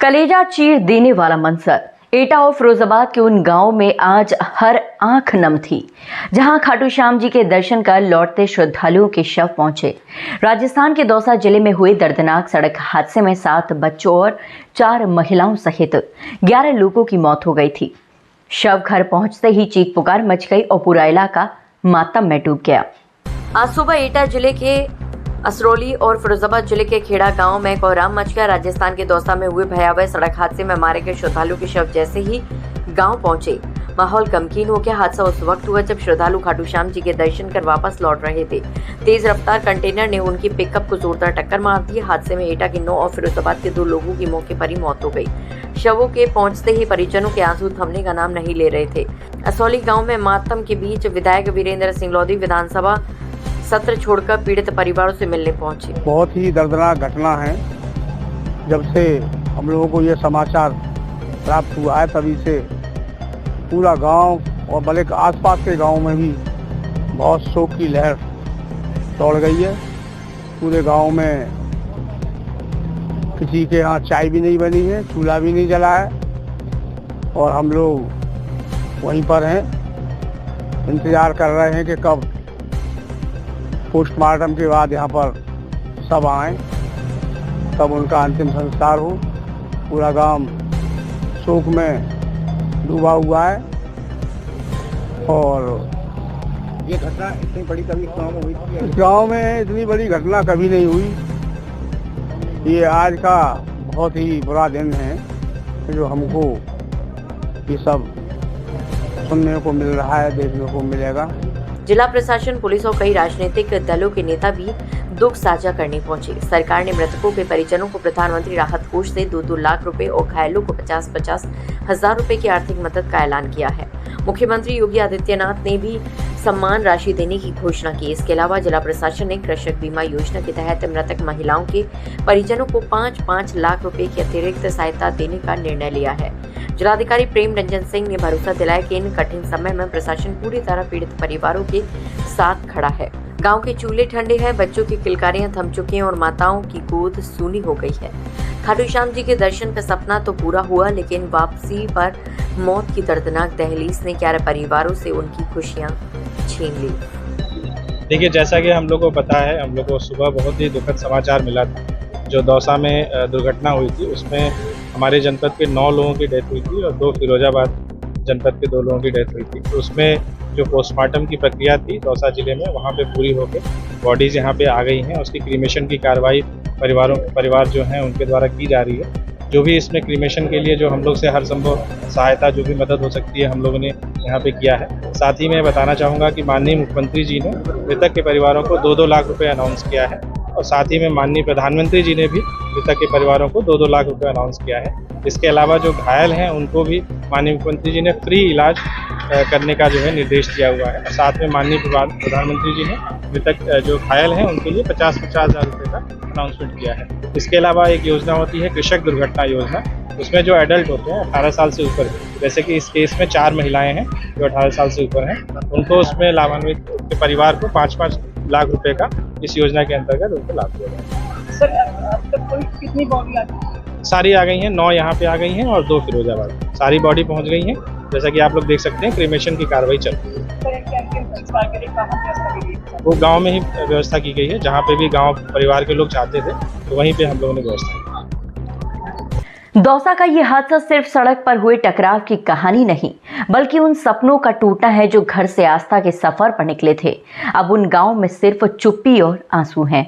कलेजा चीर देने वाला मंजर एटा और फिरोजाबाद के उन गांवों में आज हर आंख नम थी, जहां खाटू श्याम जी के दर्शन कर लौटते श्रद्धालुओं के शव पहुंचे। राजस्थान के दौसा जिले में हुए दर्दनाक सड़क हादसे में 7 बच्चों और 4 महिलाओं सहित 11 लोगों की मौत हो गई थी। शव घर पहुंचते ही चीख पुकार मच गई और पूरा इलाका मातम में डूब गया। आज सुबह एटा जिले के असरौली और फिरोजाबाद जिले के खेड़ा गांव में कोहराम मच गया। राजस्थान के दौसा में हुए भयावह सड़क हादसे में मारे गए श्रद्धालु के शव जैसे ही गांव पहुंचे, माहौल गमगीन हो गया। हादसा उस वक्त हुआ जब श्रद्धालु खाटू श्याम जी के दर्शन कर वापस लौट रहे थे। तेज रफ्तार कंटेनर ने उनकी पिकअप को जोरदार टक्कर मार दी। हादसे में एटा के 9 और फिरोजाबाद के 2 लोगों की मौके पर ही मौत हो गई। शवों के पहुंचते ही परिजनों के आंसू थमने का नाम नहीं ले रहे थे। असरौली गाँव में मातम के बीच विधायक वीरेंद्र सिंह लोधी विधानसभा सत्र छोड़कर पीड़ित परिवारों से मिलने पहुंचे। बहुत ही दर्दनाक घटना है। जब से हम लोगों को ये समाचार प्राप्त हुआ है तभी से पूरा गांव और बल्कि आसपास के गांव में भी बहुत शोक की लहर दौड़ गई है। पूरे गांव में किसी के यहाँ चाय भी नहीं बनी है, चूल्हा भी नहीं जला है और हम लोग वहीं पर हैं, इंतज़ार कर रहे हैं कि कब पोस्टमार्टम के बाद यहाँ पर सब आए, तब उनका अंतिम संस्कार हो। पूरा गांव शोक में डूबा हुआ है और ये घटना इतनी बड़ी कभी गांव में हुई थी? इस गांव में इतनी बड़ी घटना कभी नहीं हुई। ये आज का बहुत ही बुरा दिन है जो हमको ये सब सुनने को मिल रहा है, देखने को मिलेगा। जिला प्रशासन, पुलिस और कई राजनीतिक दलों के नेता भी दुख साझा करने पहुंचे। सरकार ने मृतकों के परिजनों को प्रधानमंत्री राहत कोष से 2-2 लाख रुपए और घायलों को 50-50 हजार रुपए की आर्थिक मदद का ऐलान किया है। मुख्यमंत्री योगी आदित्यनाथ ने भी सम्मान राशि देने की घोषणा की। इसके अलावा जिला प्रशासन ने कृषक बीमा योजना के तहत मृतक महिलाओं के परिजनों को 5-5 लाख रुपए की अतिरिक्त सहायता देने का निर्णय लिया है। जिलाधिकारी प्रेम रंजन सिंह ने भरोसा दिलाया कि इन कठिन समय में प्रशासन पूरी तरह पीड़ित परिवारों के साथ खड़ा है। गांव के चूल्हे ठंडे हैं, बच्चों की किलकारियां थम चुकी हैं और माताओं की गोद सूनी हो गई है। खाटू श्याम जी के दर्शन का सपना तो पूरा हुआ, लेकिन वापसी पर मौत की दर्दनाक दहलीज ने 11 परिवारों से उनकी खुशियां छीन ली। देखिए, जैसा कि हम लोग को पता है, हम लोग को सुबह बहुत ही दुखद समाचार मिला था। जो दौसा में दुर्घटना हुई थी उसमें हमारे जनपद के 9 लोगों की डेथ हुई थी और 2 फिरोजाबाद जनपद के 2 लोगों की डेथ हुई थी। तो उसमें जो पोस्टमार्टम की प्रक्रिया थी दौसा जिले में, वहाँ पे पूरी होकर बॉडीज़ यहाँ पे आ गई हैं। उसकी क्रीमेशन की कार्रवाई परिवार जो हैं उनके द्वारा की जा रही है। जो भी इसमें क्रीमेशन के लिए जो हम लोग से हर संभव सहायता, जो भी मदद हो सकती है, हम लोगों ने यहाँ पे किया है। साथ ही मैं बताना चाहूँगा कि माननीय मुख्यमंत्री जी ने मृतक के परिवारों को 2-2 लाख रुपये अनाउंस किया है और साथ ही में माननीय प्रधानमंत्री जी ने भी मृतक के परिवारों को 2-2 लाख रुपये अनाउंस किया है। इसके अलावा जो घायल हैं उनको भी माननीय मुख्यमंत्री जी ने फ्री इलाज करने का जो है निर्देश दिया हुआ है। साथ में माननीय प्रधानमंत्री जी ने मृतक जो घायल हैं उनके लिए 50-50 हज़ार रुपये का अनाउंसमेंट किया है। इसके अलावा एक योजना होती है कृषक दुर्घटना योजना। उसमें जो एडल्ट होते हैं 18 साल से ऊपर, जैसे कि इस केस में 4 महिलाएं हैं जो 18 साल से ऊपर हैं, उनको उसमें लाभान्वित के परिवार को 5-5 लाख रुपए का इस योजना के अंतर्गत उनको लाभ दिया जाएगा। सर, अब तक कोई कितनी बॉडी आ गई? सारी आ गई हैं, 9 यहाँ पे आ गई हैं और 2 फिरोजाबाद। सारी बॉडी पहुँच गई हैं। जैसा कि आप लोग देख सकते हैं, क्रीमेशन की कार्रवाई चल रही है। वो गांव में ही व्यवस्था की गई है, जहाँ पे भी गांव परिवार के लोग चाहते थे तो वहीं पे हम लोगों ने व्यवस्था की। दौसा का ये हादसा सिर्फ सड़क पर हुए टकराव की कहानी नहीं, बल्कि उन सपनों का टूटना है जो घर से आस्था के सफर पर निकले थे। अब उन गांव में सिर्फ चुप्पी और आंसू हैं।